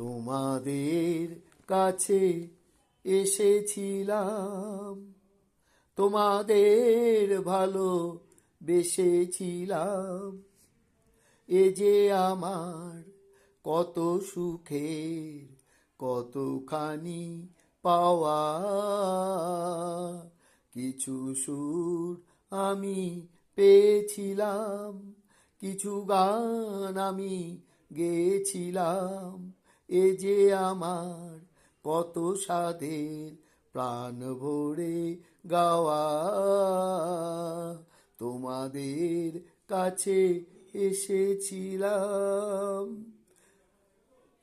তোমাদের কাছে এসেছিলাম, তোমাদের ভালো বেসেছিলাম। এ যে আমার কত সুখের কতখানি পাওয়া। কিছু সুর আমি পেয়েছিলাম, কিছু গান আমি গেয়েছিলাম। এ যে আমার কত সাধের প্রাণ ভরে গাওয়া। তোমাদের কাছে এসেছিলাম।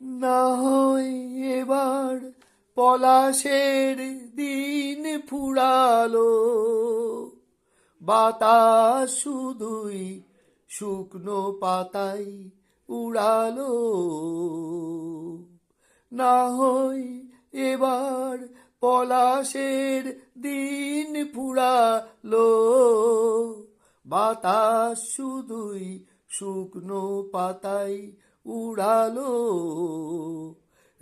না হয় এবার পলাশের দিন ফুরালো, বাতাস শুধুই শুকনো পাতাই উড়ালো। না হয় এবার পলাশের দিন ফুরালো, বাতাস শুধুই শুকনো পাতাই উড়ালো।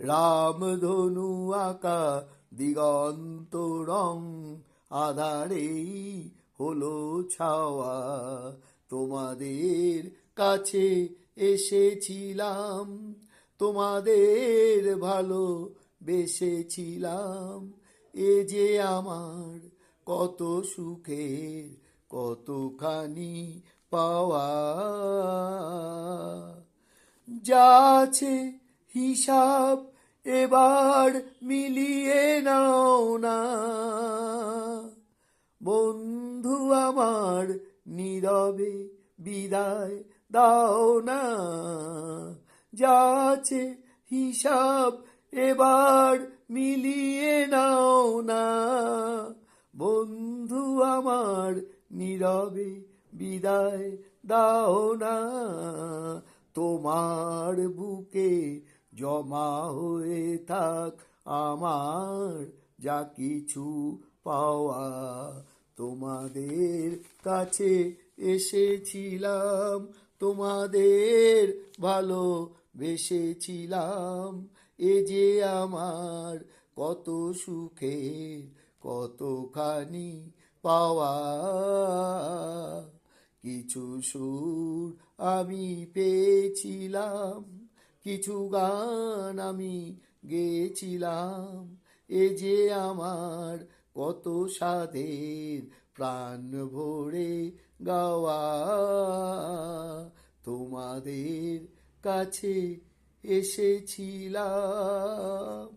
রামধনু আঁকা দিগন্ত রং আধারেই হলো ছাওয়া। তোমাদের কাছে এসেছিলাম, তোমাদের ভালো বেসেছিলাম। এ যে আমার কত সুখের কতখানি পাওয়া। যা আছে হিসাব এবার মিলিয়ে নাও না, বন্ধু আমার নীরবে বিদায় দাও না। যা আছে হিসাব এবার মিলিয়ে নাও না, বন্ধু আমার নীরবে বিদায় দাও না। তোমার বুকে জমা হয়ে থাক আমার যা কিছু পাওয়া। তোমাদের কাছে এসেছিলাম, তোমাদের ভালো বেসেছিলাম। এ যে আমার কত সুখের কতখানি পাওয়া। কিছু সুর আমি পেয়েছিলাম, কিছু গান আমি গেয়েছিলাম। এ যে আমার কত সাধের প্রাণ ভরে গাওয়া। তোমাদের কাছে এসেছিলাম।